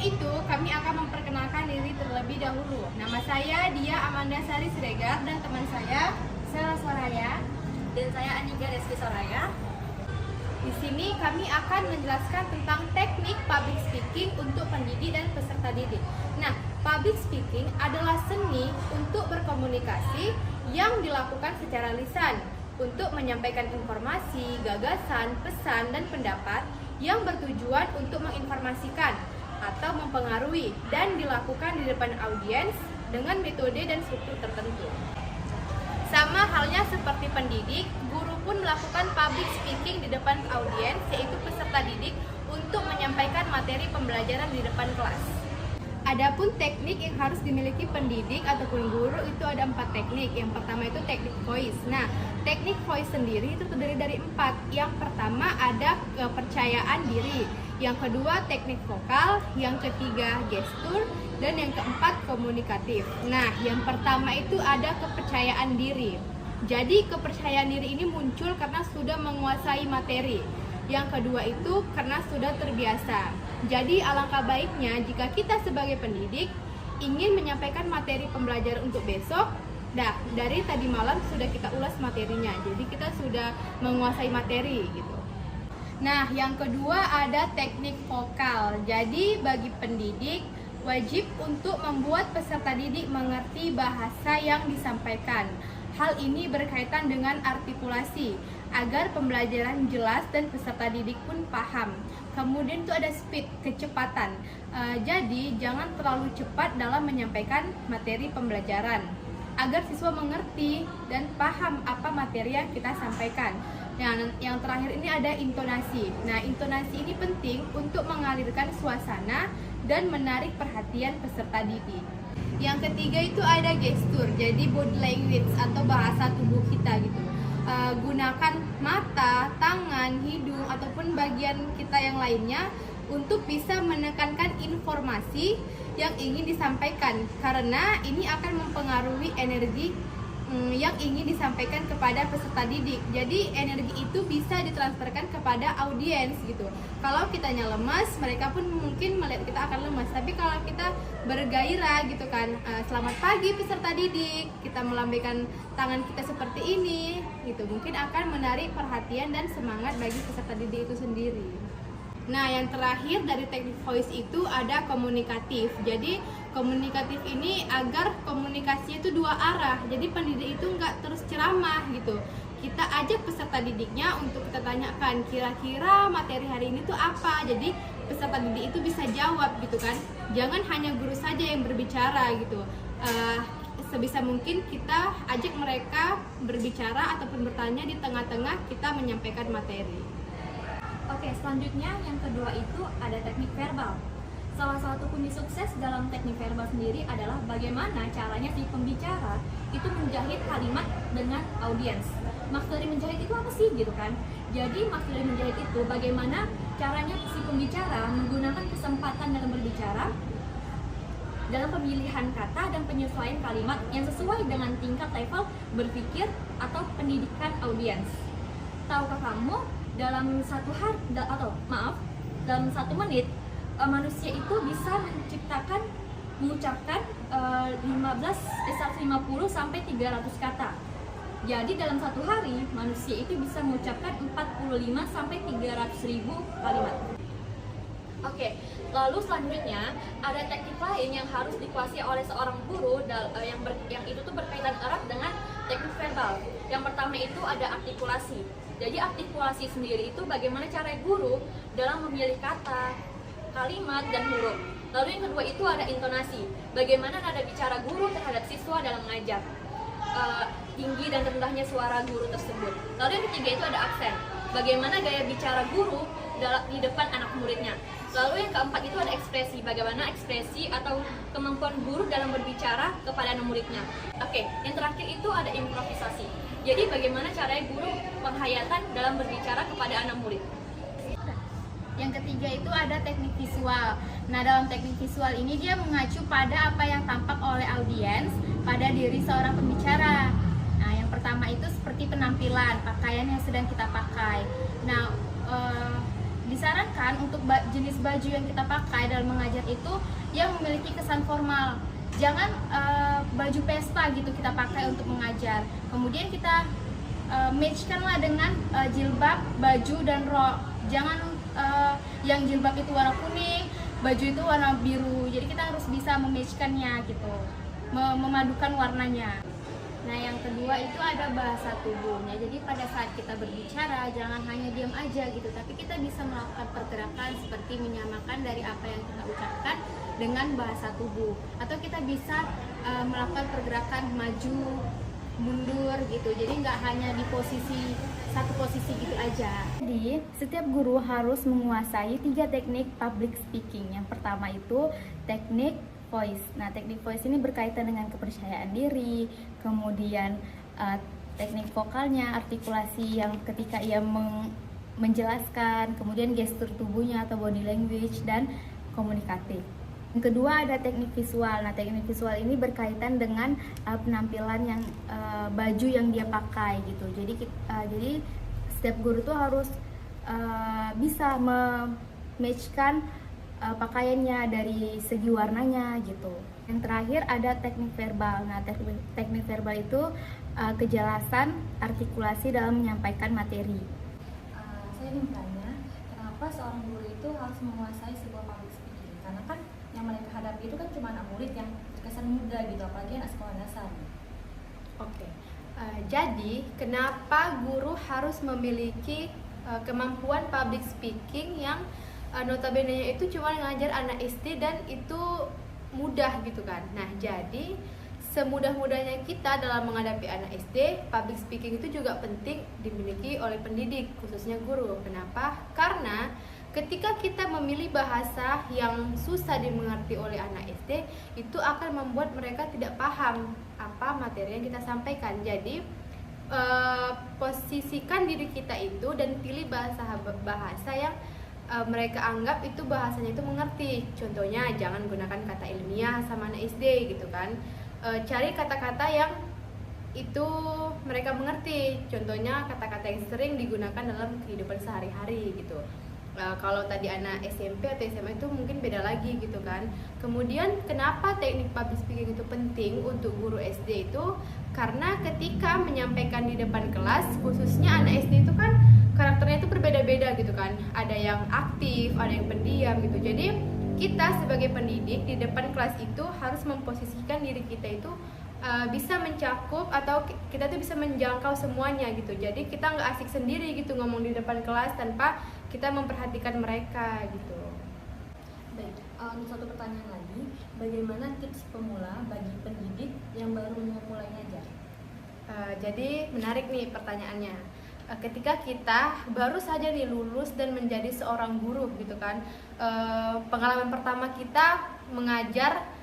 itu, kami akan memperkenalkan diri terlebih dahulu. Nama saya Dia Amanda Sari Siregar dan teman saya Sela Soraya dan saya Anika Reski Soraya. Di sini kami akan menjelaskan tentang teknik public speaking untuk pendidik dan peserta didik. Nah, public speaking adalah seni untuk berkomunikasi yang dilakukan secara lisan untuk menyampaikan informasi, gagasan, pesan, dan pendapat yang bertujuan untuk menginformasikan atau mempengaruhi dan dilakukan di depan audiens dengan metode dan struktur tertentu. Sama halnya seperti pendidik, guru pun melakukan public speaking di depan audiens, yaitu peserta didik, untuk menyampaikan materi pembelajaran di depan kelas. Adapun teknik yang harus dimiliki pendidik ataupun guru itu ada 4 teknik. Yang pertama itu teknik voice. Nah, teknik voice sendiri itu terdiri dari 4. Yang pertama ada kepercayaan diri. Yang kedua teknik vokal, yang ketiga gestur, dan yang keempat komunikatif. Nah, yang pertama itu ada kepercayaan diri. Jadi kepercayaan diri ini muncul karena sudah menguasai materi. Yang kedua itu karena sudah terbiasa. Jadi alangkah baiknya jika kita sebagai pendidik ingin menyampaikan materi pembelajaran untuk besok, dari tadi malam sudah kita ulas materinya. Jadi kita sudah menguasai materi gitu. Nah, yang kedua ada teknik vokal. Jadi bagi pendidik wajib untuk membuat peserta didik mengerti bahasa yang disampaikan. Hal ini berkaitan dengan artikulasi agar pembelajaran jelas dan peserta didik pun paham. Kemudian itu ada speed, kecepatan. Jadi jangan terlalu cepat dalam menyampaikan materi pembelajaran agar siswa mengerti dan paham apa materi yang kita sampaikan. Yang terakhir ini ada intonasi. Nah, intonasi ini penting untuk mengalirkan suasana dan menarik perhatian peserta didik. Yang ketiga itu ada gestur, jadi body language atau bahasa tubuh kita gitu. Gunakan mata, tangan, hidung, ataupun bagian kita yang lainnya untuk bisa menekankan informasi yang ingin disampaikan, karena ini akan mempengaruhi energi yang ingin disampaikan kepada peserta didik. Jadi energi itu bisa ditransferkan kepada audiens gitu. Kalau kitanya lemas, mereka pun mungkin melihat kita akan lemas. Tapi kalau kita bergairah gitu kan, selamat pagi peserta didik, kita melambaikan tangan kita seperti ini gitu, mungkin akan menarik perhatian dan semangat bagi peserta didik itu sendiri. Nah, yang terakhir dari teknik voice itu ada komunikatif. Jadi komunikatif ini agar komunikasinya itu dua arah. Jadi pendidik itu nggak terus ceramah gitu. Kita ajak peserta didiknya untuk kita tanyakan kira-kira materi hari ini tuh apa. Jadi peserta didik itu bisa jawab gitu kan. Jangan hanya guru saja yang berbicara gitu. Sebisa mungkin kita ajak mereka berbicara ataupun bertanya, di tengah-tengah kita menyampaikan materi. Oke, selanjutnya yang kedua itu ada teknik verbal. Salah satu kunci sukses dalam teknik verbal sendiri adalah bagaimana caranya si pembicara itu menjahit kalimat dengan audiens. Maksud dari menjahit itu apa sih gitu kan? Jadi maksud dari menjahit itu bagaimana caranya si pembicara menggunakan kesempatan dalam berbicara dalam pemilihan kata dan penyesuaian kalimat yang sesuai dengan tingkat level berpikir atau pendidikan audiens. Tahukah kamu dalam dalam 1 menit manusia itu bisa mengucapkan 150 sampai 300 kata. Jadi dalam 1 hari manusia itu bisa mengucapkan 45 sampai 300.000 kalimat. Oke, lalu selanjutnya ada teknik lain yang harus dikuasai oleh seorang guru yang itu tuh berkaitan erat dengan teknik verbal. Yang pertama itu ada artikulasi. Jadi artikulasi sendiri itu bagaimana cara guru dalam memilih kata, kalimat, dan huruf. Lalu yang kedua itu ada intonasi. Bagaimana nada bicara guru terhadap siswa dalam mengajar. Tinggi dan rendahnya suara guru tersebut. Lalu yang ketiga itu ada aksen. Bagaimana gaya bicara guru di depan anak muridnya. Lalu yang keempat itu ada ekspresi. Bagaimana ekspresi atau kemampuan guru dalam berbicara kepada anak muridnya. Oke, yang terakhir itu ada improvisasi. Jadi bagaimana caranya guru penghayatan dalam berbicara kepada anak murid. Yang ketiga itu ada teknik visual. Nah, dalam teknik visual ini dia mengacu pada apa yang tampak oleh audiens pada diri seorang pembicara. Nah, yang pertama itu seperti penampilan, pakaian yang sedang kita pakai. Nah, disarankan usahakan untuk jenis baju yang kita pakai dalam mengajar itu yang memiliki kesan formal. Jangan baju pesta gitu kita pakai untuk mengajar. Kemudian kita matchkanlah dengan jilbab, baju dan rok. Jangan yang jilbab itu warna kuning, baju itu warna biru. Jadi kita harus bisa mematchkannya gitu, memadukan warnanya. Nah, yang kedua itu ada bahasa tubuhnya. Jadi pada saat kita berbicara jangan hanya diam aja gitu, tapi kita bisa melakukan pergerakan seperti menyamakan dari apa yang kita ucapkan dengan bahasa tubuh. Atau kita bisa melakukan pergerakan maju, mundur gitu. Jadi nggak hanya di satu posisi gitu aja. Jadi setiap guru harus menguasai 3 teknik public speaking. Yang pertama itu teknik voice. Nah, teknik voice ini berkaitan dengan kepercayaan diri, kemudian teknik vokalnya, artikulasi yang ketika ia menjelaskan, kemudian gestur tubuhnya atau body language, dan komunikatif. Yang kedua ada teknik visual. Nah, teknik visual ini berkaitan dengan penampilan yang baju yang dia pakai gitu. Jadi setiap guru tuh harus bisa mematchkan pakaiannya dari segi warnanya gitu. Yang terakhir ada teknik verbal. Nah, teknik verbal itu kejelasan artikulasi dalam menyampaikan materi. Saya ingin bertanya, kenapa seorang guru itu harus menguasai sebuah public speaking? Karena kan yang mereka hadapi itu kan cuma anak murid yang terkesan muda gitu, apalagi anak sekolah dasar. Oke. Jadi kenapa guru harus memiliki kemampuan public speaking yang notabene itu cuma ngajar anak SD dan itu mudah gitu kan. Nah, jadi semudah-mudahnya kita dalam menghadapi anak SD, public speaking itu juga penting dimiliki oleh pendidik, khususnya guru. Kenapa? Karena ketika kita memilih bahasa yang susah dimengerti oleh anak SD, itu akan membuat mereka tidak paham apa materi yang kita sampaikan. Jadi posisikan diri kita itu dan pilih bahasa yang mereka anggap itu bahasanya itu mengerti. Contohnya jangan gunakan kata ilmiah sama anak SD gitu kan. Cari kata-kata yang itu mereka mengerti. Contohnya kata-kata yang sering digunakan dalam kehidupan sehari-hari gitu. Kalau tadi anak SMP atau SMA itu mungkin beda lagi gitu kan. Kemudian kenapa teknik public speaking itu penting untuk guru SD itu? Karena ketika menyampaikan di depan kelas, khususnya anak SD itu kan karakternya itu berbeda-beda gitu kan. Ada yang aktif, ada yang pendiam gitu. Jadi kita sebagai pendidik di depan kelas itu harus memposisikan diri kita itu bisa mencakup atau kita tuh bisa menjangkau semuanya gitu. Jadi kita nggak asik sendiri gitu ngomong di depan kelas tanpa kita memperhatikan mereka gitu. Baik, untuk satu pertanyaan lagi, bagaimana tips pemula bagi pendidik yang baru memulai ngajar? Jadi menarik nih pertanyaannya. Ketika kita baru saja nih lulus dan menjadi seorang guru gitu kan, pengalaman pertama kita mengajar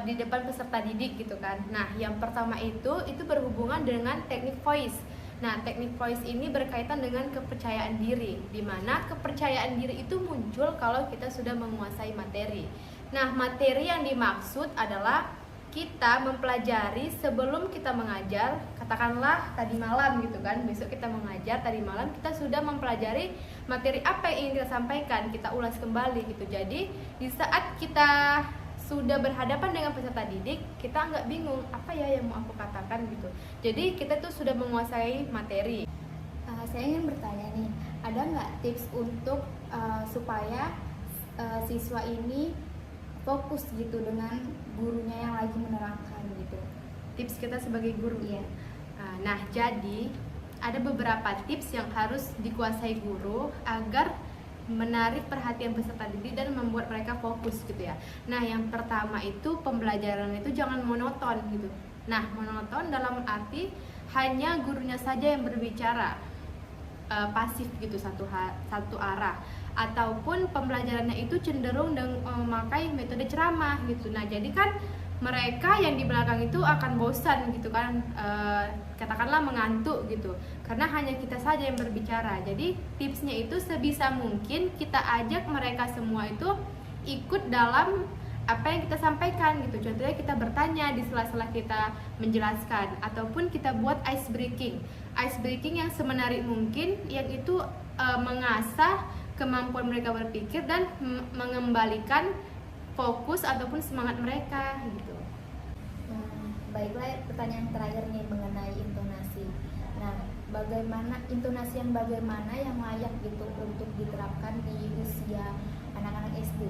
di depan peserta didik gitu kan. Nah, yang pertama itu berhubungan dengan teknik voice. Nah, teknik voice ini berkaitan dengan kepercayaan diri, di mana kepercayaan diri itu muncul kalau kita sudah menguasai materi. Nah, materi yang dimaksud adalah kita mempelajari sebelum kita mengajar. Katakanlah tadi malam gitu kan, besok kita mengajar, tadi malam kita sudah mempelajari materi apa yang ingin kita sampaikan, kita ulas kembali gitu. Jadi di saat kita sudah berhadapan dengan peserta didik, kita nggak bingung apa ya yang mau aku katakan gitu. Jadi kita tuh sudah menguasai materi. Saya ingin bertanya nih, ada nggak tips untuk supaya siswa ini fokus gitu dengan gurunya yang lagi menerangkan gitu? Tips kita sebagai guru. Iya. Nah, jadi ada beberapa tips yang harus dikuasai guru agar menarik perhatian peserta didik dan membuat mereka fokus gitu ya. Nah, yang pertama itu pembelajaran itu jangan monoton gitu. Nah, monoton dalam arti hanya gurunya saja yang berbicara, pasif gitu, satu arah, ataupun pembelajarannya itu cenderung memakai metode ceramah gitu. Nah, jadi kan mereka yang di belakang itu akan bosan gitu kan, katakanlah mengantuk gitu, karena hanya kita saja yang berbicara. Jadi tipsnya itu sebisa mungkin kita ajak mereka semua itu ikut dalam apa yang kita sampaikan gitu. Contohnya kita bertanya di sela-sela kita menjelaskan, ataupun kita buat ice breaking yang semenarik mungkin, yang itu mengasah kemampuan mereka berpikir dan mengembalikan fokus ataupun semangat mereka gitu. Baiklah, pertanyaan terakhir nih mengenai intonasi. Nah, bagaimana intonasi yang layak gitu untuk diterapkan di usia anak-anak SD?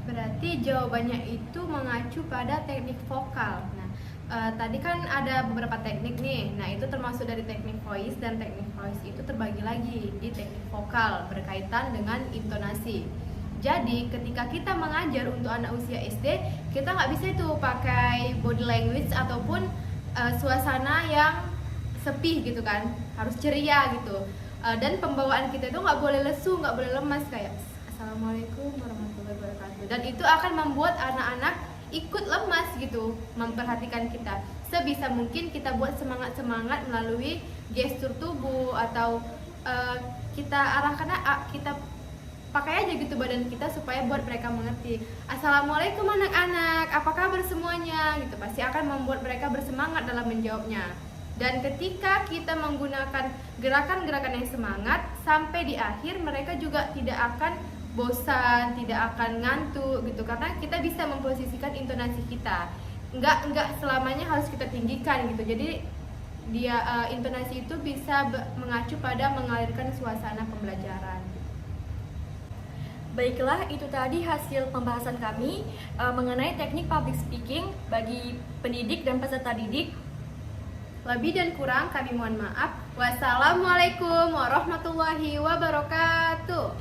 Berarti jawabannya itu mengacu pada teknik vokal. Nah, tadi kan ada beberapa teknik nih. Nah, itu termasuk dari teknik voice, dan teknik voice itu terbagi lagi di teknik vokal berkaitan dengan intonasi. Jadi ketika kita mengajar untuk anak usia SD, kita nggak bisa itu pakai body language ataupun suasana yang sepi gitu kan, harus ceria gitu. Dan pembawaan kita itu nggak boleh lesu, nggak boleh lemas kayak Assalamualaikum warahmatullahi wabarakatuh. Dan itu akan membuat anak-anak ikut lemas gitu memperhatikan kita. Sebisa mungkin kita buat semangat-semangat melalui gestur tubuh atau kita arahkan, kita pakai aja gitu badan kita supaya buat mereka mengerti. Assalamualaikum anak-anak, apa kabar semuanya gitu, pasti akan membuat mereka bersemangat dalam menjawabnya. Dan ketika kita menggunakan gerakan-gerakan yang semangat, sampai di akhir mereka juga tidak akan bosan, tidak akan ngantuk gitu, karena kita bisa memposisikan intonasi kita. Enggak selamanya harus kita tinggikan gitu. Jadi dia intonasi itu bisa mengacu pada mengalirkan suasana pembelajaran. Baiklah, itu tadi hasil pembahasan kami mengenai teknik public speaking bagi pendidik dan peserta didik. Lebih dan kurang kami mohon maaf. Wassalamualaikum warahmatullahi wabarakatuh.